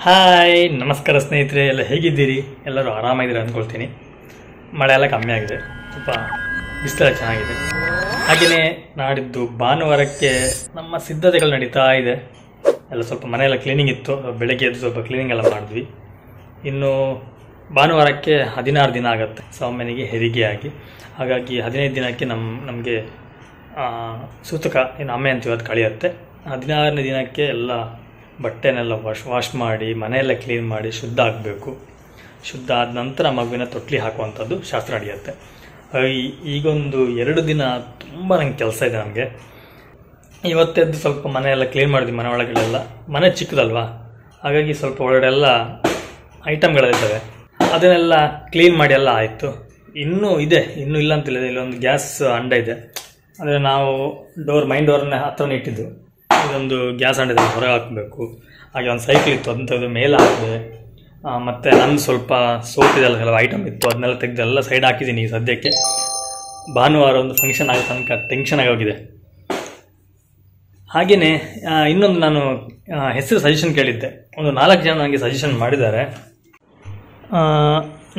Hi ನಮಸ್ಕಾರ ಸ್ನೇಹಿತರೆ, ಎಲ್ಲ ಹೇಗಿದ್ದೀರಿ? ಎಲ್ಲರೂ ಆರಾಮಾಗಿದ್ದೀರಿ ಅಂದ್ಕೊಳ್ತೀನಿ. ಮಳೆ ಎಲ್ಲ ಕಮ್ಮಿ ಆಗಿದೆ, ಸ್ವಲ್ಪ ಬಿಸಿಲೆಲ್ಲ ಚೆನ್ನಾಗಿದೆ. ಹಾಗೆಯೇ ನಾಡಿದ್ದು ಭಾನುವಾರಕ್ಕೆ ನಮ್ಮ ಸಿದ್ಧತೆಗಳು ನಡೀತಾ ಇದೆ. ಎಲ್ಲ ಸ್ವಲ್ಪ ಮನೆಯೆಲ್ಲ ಕ್ಲೀನಿಂಗ್ ಇತ್ತು, ಬೆಳಗ್ಗೆ ಎದ್ದು ಸ್ವಲ್ಪ ಕ್ಲೀನಿಂಗ್ ಎಲ್ಲ ಮಾಡಿದ್ವಿ. ಇನ್ನು ಭಾನುವಾರಕ್ಕೆ 16 ದಿನ ಆಗುತ್ತೆ ಸೌಮ್ಯನಿಗೆ ಹೆರಿಗೆಯಾಗಿ. ಹಾಗಾಗಿ 15 ದಿನಕ್ಕೆ ನಮಗೆ ಸೂತಕ ಏನು ಅಮ್ಮೆ ಅಂತೀವಿ ಅದು ಕಳೆಯುತ್ತೆ. 16ನೇ ದಿನಕ್ಕೆ ಎಲ್ಲ ಬಟ್ಟೆನೆಲ್ಲ ವಾಶ್ ಮಾಡಿ ಮನೆಯೆಲ್ಲ ಕ್ಲೀನ್ ಮಾಡಿ ಶುದ್ಧ ಆಗಬೇಕು. ಶುದ್ಧ ಆದ ನಂತರ ಮಗುವಿನ ತೊಟ್ಲಿ ಹಾಕುವಂಥದ್ದು ಶಾಸ್ತ್ರ ನಡೆಯುತ್ತೆ. ಈಗೊಂದು 2 ದಿನ ತುಂಬ ನಂಗೆ ಕೆಲಸ ಇದೆ. ನಮಗೆ ಇವತ್ತೆದ್ದು ಸ್ವಲ್ಪ ಮನೆಯೆಲ್ಲ ಕ್ಲೀನ್ ಮಾಡಿದ್ವಿ. ಮನೆ ಒಳಗಡೆಲ್ಲ, ಮನೆ ಚಿಕ್ಕದಲ್ವಾ, ಹಾಗಾಗಿ ಸ್ವಲ್ಪ ಒಳಗಡೆ ಎಲ್ಲ ಐಟಮ್ಗಳಿರ್ತವೆ, ಅದನ್ನೆಲ್ಲ ಕ್ಲೀನ್ ಮಾಡಿ ಎಲ್ಲ ಆಯಿತು. ಇನ್ನೂ ಇದೆ, ಇನ್ನೂ ಇಲ್ಲ ಅಂತಿಲ್ಲ. ಇಲ್ಲೊಂದು ಗ್ಯಾಸ್ ಅಂಡ ಇದೆ, ಅಂದರೆ ನಾವು ಮೈನ್ ಡೋರ್ನ ಹತ್ರನೇ ಇಟ್ಟಿದ್ದು. ಇದೊಂದು ಗ್ಯಾಸ್ ಅಂಡದ ಹೊರಗೆ ಹಾಕಬೇಕು. ಹಾಗೆ ಒಂದು ಸೈಕಲ್ ಇತ್ತು, ಅಂಥದ್ದು ಮೇಲೆ ಹಾಕಿದೆ. ಮತ್ತು ನನ್ನ ಸ್ವಲ್ಪ ಸೋಪ್ ಇದೆಲ್ಲ ಕೆಲವು ಐಟಮ್ ಇತ್ತು, ಅದನ್ನೆಲ್ಲ ತೆಗೆದು ಎಲ್ಲ ಸೈಡ್ ಹಾಕಿದ್ದೀನಿ. ಈ ಸದ್ಯಕ್ಕೆ ಭಾನುವಾರ ಒಂದು ಫಂಕ್ಷನ್ ಆಗೋ ತನಕ ಟೆನ್ಷನ್ ಆಗೋಗಿದೆ. ಹಾಗೆಯೇ ಇನ್ನೊಂದು ನಾನು ಹೆಸರು ಸಜೆಷನ್ ಕೇಳಿದ್ದೆ. ಒಂದು 4 ಜನ ನನಗೆ ಸಜೆಷನ್ ಮಾಡಿದ್ದಾರೆ.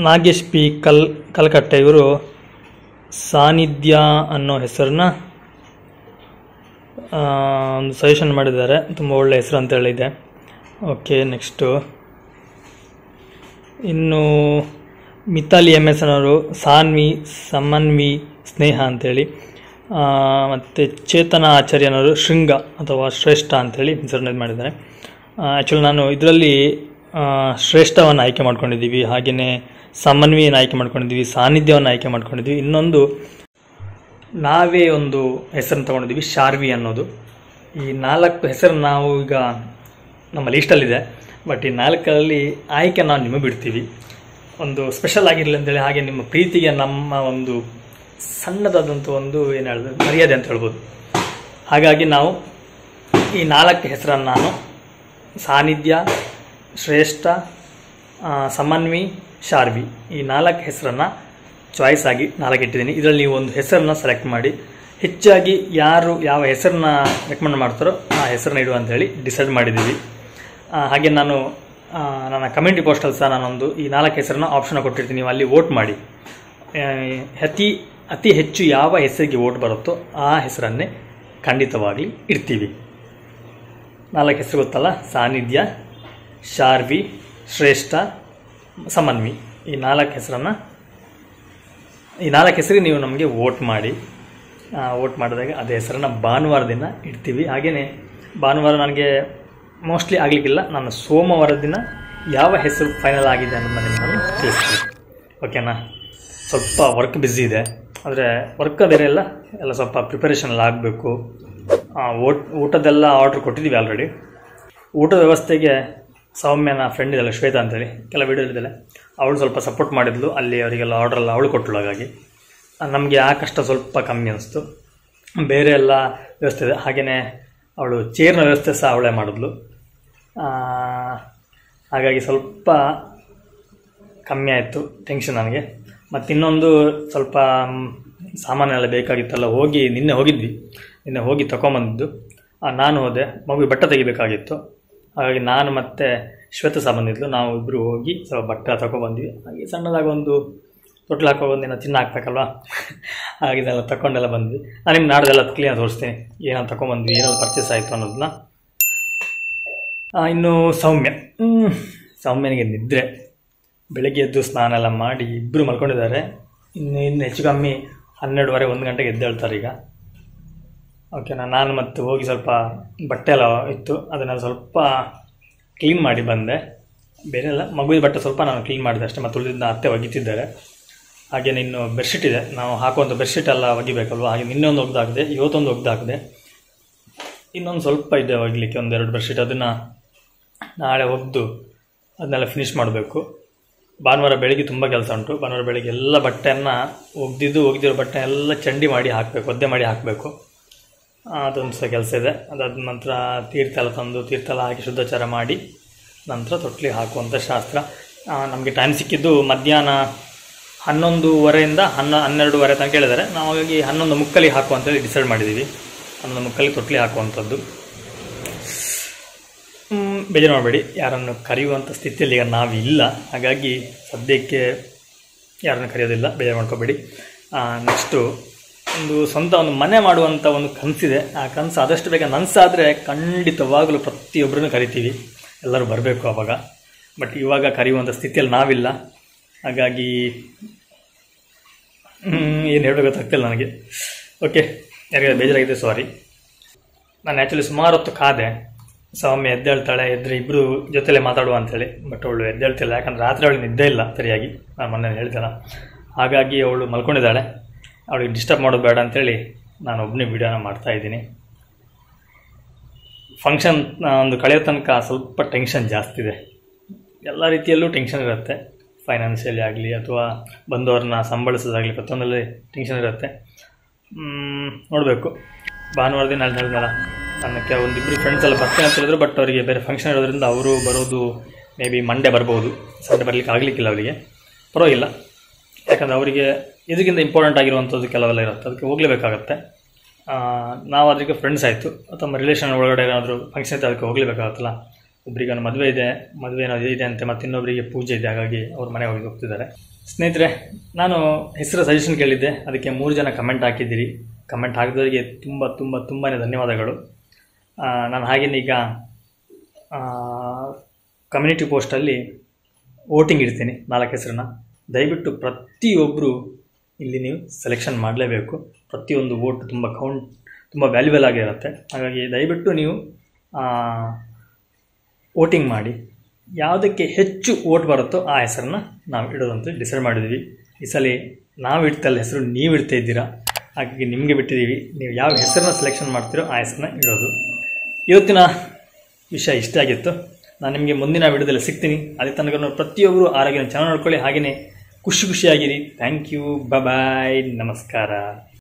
ನಾಗೇಶ್ ಪಿ ಕಲ್ಕಟ್ಟೆ, ಇವರು ಸಾನ್ನಿಧ್ಯ ಅನ್ನೋ ಹೆಸರನ್ನ ಒಂದು ಸಜೆಷನ್ ಮಾಡಿದ್ದಾರೆ. ತುಂಬ ಒಳ್ಳೆ ಹೆಸರು ಅಂತ ಹೇಳಿದೆ. ಓಕೆ, ನೆಕ್ಸ್ಟು ಇನ್ನು ಮಿತಾಲಿ MS ಅನ್ನೋರು ಸಾನ್ವಿ, ಸಮನ್ವಿ, ಸ್ನೇಹ ಅಂಥೇಳಿ. ಮತ್ತು ಚೇತನ ಆಚಾರ್ಯನವರು ಶೃಂಗ ಅಥವಾ ಶ್ರೇಷ್ಠ ಅಂಥೇಳಿ ಹೆಸರನ್ನ ಮಾಡಿದ್ದಾರೆ. ಆ್ಯಕ್ಚುಲಿ ನಾನು ಇದರಲ್ಲಿ ಶ್ರೇಷ್ಠವನ್ನು ಆಯ್ಕೆ ಮಾಡ್ಕೊಂಡಿದ್ದೀವಿ, ಹಾಗೆಯೇ ಸಮನ್ವಿಯನ್ನು ಆಯ್ಕೆ ಮಾಡ್ಕೊಂಡಿದ್ದೀವಿ, ಸಾನ್ನಿಧ್ಯವನ್ನು ಆಯ್ಕೆ ಮಾಡ್ಕೊಂಡಿದ್ದೀವಿ. ಇನ್ನೊಂದು ನಾವೇ ಒಂದು ಹೆಸರನ್ನು ತೊಗೊಂಡಿದ್ದೀವಿ, ಶಾರ್ವಿ ಅನ್ನೋದು. ಈ 4 ಹೆಸರು ನಾವು ಈಗ ನಮ್ಮ ಲೀಸ್ಟಲ್ಲಿದೆ. ಬಟ್ ಈ 4ರಲ್ಲಿ ಆಯ್ಕೆ ನಾವು ನಿಮಗೆ ಬಿಡ್ತೀವಿ, ಒಂದು ಸ್ಪೆಷಲ್ ಆಗಿರಲಿ ಅಂತೇಳಿ. ಹಾಗೆ ನಿಮ್ಮ ಪ್ರೀತಿಗೆ ನಮ್ಮ ಒಂದು ಸಣ್ಣದಾದಂಥ ಒಂದು ಏನು ಹೇಳಿದ್ರೆ ಮರ್ಯಾದೆ ಅಂತ ಹೇಳ್ಬೋದು. ಹಾಗಾಗಿ ನಾವು ಈ 4 ಹೆಸರನ್ನು ನಾನು ಸಾನ್ನಿಧ್ಯ, ಶ್ರೇಷ್ಠ, ಸಮನ್ವಿ, ಶಾರ್ವಿ, ಈ 4 ಹೆಸರನ್ನು ಚಾಯ್ಸ್ ಆಗಿ 4 ಇಟ್ಟಿದ್ದೀನಿ. ಇದರಲ್ಲಿ ನೀವು ಒಂದು ಹೆಸರನ್ನ ಸೆಲೆಕ್ಟ್ ಮಾಡಿ. ಹೆಚ್ಚಾಗಿ ಯಾರು ಯಾವ ಹೆಸರನ್ನ ರೆಕಮೆಂಡ್ ಮಾಡ್ತಾರೋ ಆ ಹೆಸರನ್ನ ಇಡುವ ಅಂತೇಳಿ ಡಿಸೈಡ್ ಮಾಡಿದ್ದೀವಿ. ಹಾಗೆ ನಾನು ನನ್ನ ಕಮ್ಯುನಿಟಿ ಪೋಸ್ಟಲ್ಲಿ ಸಹ ನಾನೊಂದು ಈ 4 ಹೆಸರನ್ನ ಆಪ್ಷನ್ ಕೊಟ್ಟಿರ್ತೀನಿ. ನೀವು ಅಲ್ಲಿ ವೋಟ್ ಮಾಡಿ. ಅತಿ ಹೆಚ್ಚು ಯಾವ ಹೆಸರಿಗೆ ವೋಟ್ ಬರುತ್ತೋ ಆ ಹೆಸರನ್ನೇ ಖಂಡಿತವಾಗಲಿ ಇಡ್ತೀವಿ. 4 ಹೆಸರು ಗೊತ್ತಲ್ಲ, ಸಾನ್ನಿಧ್ಯ, ಶಾರ್ವಿ, ಶ್ರೇಷ್ಠ, ಸಮನ್ವಿ. ಈ 4 ಹೆಸರಿಗೆ ನೀವು ನಮಗೆ ವೋಟ್ ಮಾಡಿ. ವೋಟ್ ಮಾಡಿದಾಗ ಅದೇ ಹೆಸರನ್ನು ಭಾನುವಾರ ದಿನ ಇಡ್ತೀವಿ. ಹಾಗೆಯೇ ಭಾನುವಾರ ನನಗೆ ಮೋಸ್ಟ್ಲಿ ಆಗಲಿಕ್ಕಿಲ್ಲ, ನಾನು ಸೋಮವಾರ ದಿನ ಯಾವ ಹೆಸರು ಫೈನಲ್ ಆಗಿದೆ ಅನ್ನೋದನ್ನ ನಿಮ್ಮನ್ನು ತಿಳಿಸ್ತೀನಿ. ಓಕೆನಾ? ಸ್ವಲ್ಪ ವರ್ಕ್ ಬ್ಯುಸಿ ಇದೆ, ಆದರೆ ವರ್ಕ್ ಬೇರೆ ಎಲ್ಲ ಸ್ವಲ್ಪ ಪ್ರಿಪರೇಷನ್ ಎಲ್ಲ ಆಗಬೇಕು. ಊಟದೆಲ್ಲ ಆರ್ಡ್ರ್ ಕೊಟ್ಟಿದ್ದೀವಿ ಆಲ್ರೆಡಿ. ಊಟದ ವ್ಯವಸ್ಥೆಗೆ ಸೌಮ್ಯನ ಫ್ರೆಂಡ್ ಇದೆಲ್ಲ ಶ್ವೇತಾ ಅಂತೇಳಿ, ಕೆಲವು ವೀಡಿಯೋ ಇದ್ದಲ್ಲ, ಅವಳು ಸ್ವಲ್ಪ ಸಪೋರ್ಟ್ ಮಾಡಿದ್ಲು. ಅಲ್ಲಿ ಅವರಿಗೆಲ್ಲ ಆರ್ಡ್ರೆಲ್ಲ ಅವಳು ಕೊಟ್ಟಳು. ಹಾಗಾಗಿ ನಮಗೆ ಆ ಕಷ್ಟ ಸ್ವಲ್ಪ ಕಮ್ಮಿ ಅನಿಸ್ತು. ಬೇರೆ ಎಲ್ಲ ವ್ಯವಸ್ಥೆ ಇದೆ. ಹಾಗೆಯೇ ಅವಳು ಚೇರ್ನ ವ್ಯವಸ್ಥೆ ಸಹ ಅವಳೇ ಮಾಡಿದ್ಲು. ಹಾಗಾಗಿ ಸ್ವಲ್ಪ ಕಮ್ಮಿ ಆಯಿತು ಟೆನ್ಷನ್ ನನಗೆ. ಮತ್ತು ಇನ್ನೊಂದು ಸ್ವಲ್ಪ ಸಾಮಾನೆಲ್ಲ ಬೇಕಾಗಿತ್ತಲ್ಲ, ನಿನ್ನೆ ಹೋಗಿ ತಗೊಂಬಂದಿದ್ದು. ನಾನು ಹೋದೆ, ಮಗುವಿಗೆ ಬಟ್ಟೆ ತೆಗಿಬೇಕಾಗಿತ್ತು. ಹಾಗಾಗಿ ನಾನು ಮತ್ತು ಶ್ವೇತ ಸಹ ಬಂದಿದ್ಲು. ನಾವು ಇಬ್ಬರು ಹೋಗಿ ಸ್ವಲ್ಪ ಬಟ್ಟೆ ತಗೊಬಂದ್ವಿ. ಹಾಗೆ ಸಣ್ಣದಾಗಿ ಒಂದು ತೊಟ್ಲು ಹಾಕೋಬಂದು ಚಿನ್ನ ಹಾಕ್ಬೇಕಲ್ವ, ಹಾಗೆ ಇದೆಲ್ಲ ತಗೊಂಡೆಲ್ಲ ಬಂದ್ವಿ. ನಾನು ನಿಮ್ಗೆ ನಾಡ್ದೆಲ್ಲ ಕ್ಲೀನಾಗಿ ತೋರಿಸ್ತೀನಿ ಏನಾದ್ರು ತಗೊಂಬಂದ್ವಿ, ಏನಾದ್ರು ಪರ್ಚೇಸ್ ಆಯಿತು ಅನ್ನೋದನ್ನ. ಇನ್ನು ಸೌಮ್ಯನಿಗೆ ನಿದ್ರೆ, ಬೆಳಗ್ಗೆ ಎದ್ದು ಸ್ನಾನ ಎಲ್ಲ ಮಾಡಿ ಇಬ್ಬರು ಮಲ್ಕೊಂಡಿದ್ದಾರೆ. ಇನ್ನು ಹೆಚ್ಚು ಕಮ್ಮಿ 12:30 1 ಗಂಟೆಗೆ ಎದ್ದೇಳ್ತಾರೆ ಈಗ. ಓಕೆನಾ? ನಾನು ಮತ್ತೆ ಹೋಗಿ ಸ್ವಲ್ಪ ಬಟ್ಟೆ ಎಲ್ಲ ಇತ್ತು, ಅದನ್ನೆಲ್ಲ ಸ್ವಲ್ಪ ಕ್ಲೀನ್ ಮಾಡಿ ಬಂದೆ. ಬೇರೆ ಎಲ್ಲ ಮಗುವಿನ ಬಟ್ಟೆ ಸ್ವಲ್ಪ ನಾನು ಕ್ಲೀನ್ ಮಾಡಿದೆ ಅಷ್ಟೇ. ಮತ್ತು ಉಳಿದಿದ್ದ ಅತ್ತೆ ಒಗಿತಿದ್ದಾರೆ. ಹಾಗೆಯೇ ಇನ್ನು ಬೆಡ್ಶೀಟ್ ಇದೆ, ನಾವು ಹಾಕುವಂಥ ಬೆಡ್ಶೀಟ್ ಎಲ್ಲ ಒಗಿಬೇಕಲ್ವ. ಹಾಗೆ ನಿನ್ನೆ ಒಂದು ಒಗ್ದಾಕಿದೆ, ಇವತ್ತೊಂದು ಒಗ್ದಾಕಿದೆ. ಇನ್ನೊಂದು ಸ್ವಲ್ಪ ಇದೆ ಒಗಿಲಿಕ್ಕೆ, 1-2 ಬೆಡ್ಶೀಟ್. ಅದನ್ನು ನಾಳೆ ಒಗೆದು ಅದನ್ನೆಲ್ಲ ಫಿನಿಷ್ ಮಾಡಬೇಕು. ಭಾನುವಾರ ಬೆಳಗ್ಗೆ ತುಂಬ ಕೆಲಸ ಉಂಟು. ಭಾನುವಾರ ಬೆಳಗ್ಗೆ ಎಲ್ಲ ಬಟ್ಟೆಯನ್ನು ಒಗೆದಿರೋ ಬಟ್ಟೆ ಎಲ್ಲ ಚಂಡಿ ಮಾಡಿ ಹಾಕಬೇಕು, ಒದ್ದೆ ಮಾಡಿ ಹಾಕಬೇಕು. ಅದೊಂದು ಸಹ ಕೆಲಸ ಇದೆ. ಅದಾದ ನಂತರ ತೀರ್ಥ ಎಲ್ಲ ಹಾಕಿ ಶುದ್ಧಾಚಾರ ಮಾಡಿ ನಂತರ ತೊಟ್ಲಿಗೆ ಹಾಕುವಂಥ ಶಾಸ್ತ್ರ. ನಮಗೆ ಟೈಮ್ ಸಿಕ್ಕಿದ್ದು ಮಧ್ಯಾಹ್ನ 11:30 12:30 ತನಕ ಹೇಳಿದ್ದಾರೆ. ನಾವು ಹಾಗಾಗಿ 11:30 ಹಾಕುವಂಥೇಳಿ ಡಿಸೈಡ್ ಮಾಡಿದ್ದೀವಿ. 11:30 ತೊಟ್ಲಿ ಹಾಕುವಂಥದ್ದು. ಬೇಜಾರು ಮಾಡಬೇಡಿ, ಯಾರನ್ನು ಕರೆಯುವಂಥ ಸ್ಥಿತಿಯಲ್ಲಿ ಈಗ ನಾವಿಲ್ಲ, ಹಾಗಾಗಿ ಸದ್ಯಕ್ಕೆ ಯಾರನ್ನು ಕರೆಯೋದಿಲ್ಲ, ಬೇಜಾರು ಮಾಡ್ಕೋಬೇಡಿ. ನೆಕ್ಸ್ಟು ಒಂದು ಮನೆ ಮಾಡುವಂಥ ಒಂದು ಕನಸಿದೆ. ಆ ಕನಸು ಆದಷ್ಟು ಬೇಗ ನನಸಾದರೆ ಖಂಡಿತವಾಗಲೂ ಪ್ರತಿಯೊಬ್ಬರನ್ನು ಕರಿತೀವಿ, ಎಲ್ಲರೂ ಬರಬೇಕು ಆವಾಗ. ಬಟ್ ಇವಾಗ ಕರೆಯುವಂಥ ಸ್ಥಿತಿಯಲ್ಲಿ ನಾವಿಲ್ಲ, ಹಾಗಾಗಿ ಏನು ಹೇಳಬೇಕು ಗೊತ್ತಾಗ್ತಿಲ್ಲ ನನಗೆ. ಓಕೆ, ಯಾರಿಗಾದ್ರು ಬೇಜಾರಾಗಿದೆ ಸಾರಿ. ನಾನು ಆ್ಯಕ್ಚುಲಿ ಸುಮಾರು ಹೊತ್ತು ಕಾದೆ, ಸೌಮ್ಯ ಎದ್ದೇಳ್ತಾಳೆ, ಎದ್ದರೆ ಇಬ್ಬರು ಜೊತೆಲೇ ಮಾತಾಡುವ ಅಂಥೇಳಿ. ಬಟ್ ಅವಳು ಎದ್ದೇಳ್ತಿಲ್ಲ, ಯಾಕಂದರೆ ರಾತ್ರಿ ಅವಳು ನಿದ್ದೆ ಇಲ್ಲ ಸರಿಯಾಗಿ, ನಾನು ಮೊನ್ನೆ ಹೇಳ್ತೇನೆ. ಹಾಗಾಗಿ ಅವಳು ಮಲ್ಕೊಂಡಿದ್ದಾಳೆ, ಅವಳಿಗೆ ಡಿಸ್ಟರ್ಬ್ ಮಾಡೋದು ಬೇಡ ಅಂಥೇಳಿ ನಾನು ಒಬ್ಬನೇ ವೀಡಿಯೋನ ಮಾಡ್ತಾಯಿದ್ದೀನಿ. ಫಂಕ್ಷನ್ ಒಂದು ಕಳೆಯೋ ತನಕ ಸ್ವಲ್ಪ ಟೆನ್ಷನ್ ಜಾಸ್ತಿ ಇದೆ, ಎಲ್ಲ ರೀತಿಯಲ್ಲೂ ಟೆನ್ಷನ್ ಇರುತ್ತೆ. ಫೈನಾನ್ಷಿಯಲಿ ಆಗಲಿ ಅಥವಾ ಬಂದವ್ರನ್ನ ಸಂಬಳಿಸೋದಾಗಲಿ ಪ್ರತಿಯೊಂದರಲ್ಲಿ ಟೆನ್ಷನ್ ಇರುತ್ತೆ. ನೋಡಬೇಕು. ಭಾನುವಾರ ದಿನ ಅಲ್ಲಿ ಹೇಳಿದ್ನಲ್ಲ, ನನಗೆ ಒಂದಿಬ್ಬರು ಫ್ರೆಂಡ್ಸ್ ಎಲ್ಲ ಬರ್ತೀನಿ ಅಂತ ಹೇಳಿದ್ರು. ಬಟ್ ಅವರಿಗೆ ಬೇರೆ ಫಂಕ್ಷನ್ ಇರೋದ್ರಿಂದ ಅವರು ಬರೋದು ಮೇ ಬಿ ಮಂಡೇ ಬರ್ಬೋದು, ಸಂಡೇ ಬರಲಿಕ್ಕೆ ಆಗಲಿಕ್ಕಿಲ್ಲ ಅವರಿಗೆ. ಪರವಾಗಿಲ್ಲ, ಯಾಕಂದರೆ ಅವರಿಗೆ ಇದಕ್ಕಿಂತ ಇಂಪಾರ್ಟೆಂಟ್ ಆಗಿರುವಂಥದ್ದು ಕೆಲವೆಲ್ಲ ಇರುತ್ತೆ, ಅದಕ್ಕೆ ಹೋಗಲೇಬೇಕಾಗತ್ತೆ. ನಾವು ಅದಕ್ಕೆ ಫ್ರೆಂಡ್ಸ್ ಆಯಿತು ಅಥವಾ ರಿಲೇಷನ್ ಒಳಗಡೆ ಏನಾದರೂ ಫಂಕ್ಷನ್ ಇತ್ತು, ಅದಕ್ಕೆ ಹೋಗಲೇಬೇಕಾಗತ್ತಲ್ಲ. ಒಬ್ಬರಿಗೆ ಒಂದು ಮದುವೆ ಏನಾದರೂ ಇದೆ ಅಂತೆ, ಮತ್ತು ಇನ್ನೊಬ್ಬರಿಗೆ ಪೂಜೆ ಇದೆ, ಹಾಗಾಗಿ ಅವ್ರ ಮನೆಗೆ ಹೋಗ್ತಿದ್ದಾರೆ. ಸ್ನೇಹಿತರೆ, ನಾನು ಹೆಸರು ಸಜೆಷನ್ ಕೇಳಿದ್ದೆ, ಅದಕ್ಕೆ 3 ಜನ ಕಮೆಂಟ್ ಹಾಕಿದ್ದೀರಿ. ಕಮೆಂಟ್ ಹಾಕಿದವರಿಗೆ ತುಂಬಾ ಧನ್ಯವಾದಗಳು. ನಾನು ಹಾಗೇನೆ ಈಗ ಕಮ್ಯುನಿಟಿ ಪೋಸ್ಟಲ್ಲಿ ವೋಟಿಂಗ್ ಇಡ್ತೀನಿ 4 ಹೆಸರನ್ನ. ದಯವಿಟ್ಟು ಪ್ರತಿಯೊಬ್ಬರು ಇಲ್ಲಿ ನೀವು ಸೆಲೆಕ್ಷನ್ ಮಾಡಲೇಬೇಕು. ಪ್ರತಿಯೊಂದು ವೋಟ್ ತುಂಬ ವ್ಯಾಲ್ಯೂಬಲ್ ಆಗಿರುತ್ತೆ. ಹಾಗಾಗಿ ದಯವಿಟ್ಟು ನೀವು ವೋಟಿಂಗ್ ಮಾಡಿ. ಯಾವುದಕ್ಕೆ ಹೆಚ್ಚು ವೋಟ್ ಬರುತ್ತೋ ಆ ಹೆಸರನ್ನ ನಾವು ಇಡೋದಂತ ಡಿಸೈಡ್ ಮಾಡಿದ್ವಿ. ಈ ಸಲ ನಾವು ಇಡ್ತಲ್ಲ ಹೆಸರು, ನೀವು ಇಡ್ತಾ ಇದ್ದೀರಾ, ಹಾಗಾಗಿ ನಿಮಗೆ ಬಿಟ್ಟಿದ್ದೀವಿ. ನೀವು ಯಾವ ಹೆಸರನ್ನ ಸೆಲೆಕ್ಷನ್ ಮಾಡ್ತೀರೋ ಆ ಹೆಸರನ್ನ ಇಡೋದು. ಇವತ್ತಿನ ವಿಷಯ ಇಷ್ಟ ಆಗಿತ್ತು. ನಾನು ನಿಮಗೆ ಮುಂದಿನ ವಿಡಿಯೋದಲ್ಲಿ ಸಿಗ್ತೀನಿ. ಅದೇ ತನಕ ಪ್ರತಿಯೊಬ್ಬರು ಆರೋಗ್ಯನ ಚೆನ್ನಾಗಿ ನೋಡ್ಕೊಳ್ಳಿ, ಹಾಗೆಯೇ ಖುಷಿಯಾಗಿರಿ. ಥ್ಯಾಂಕ್ ಯು, ಬಾಯ್, ನಮಸ್ಕಾರ.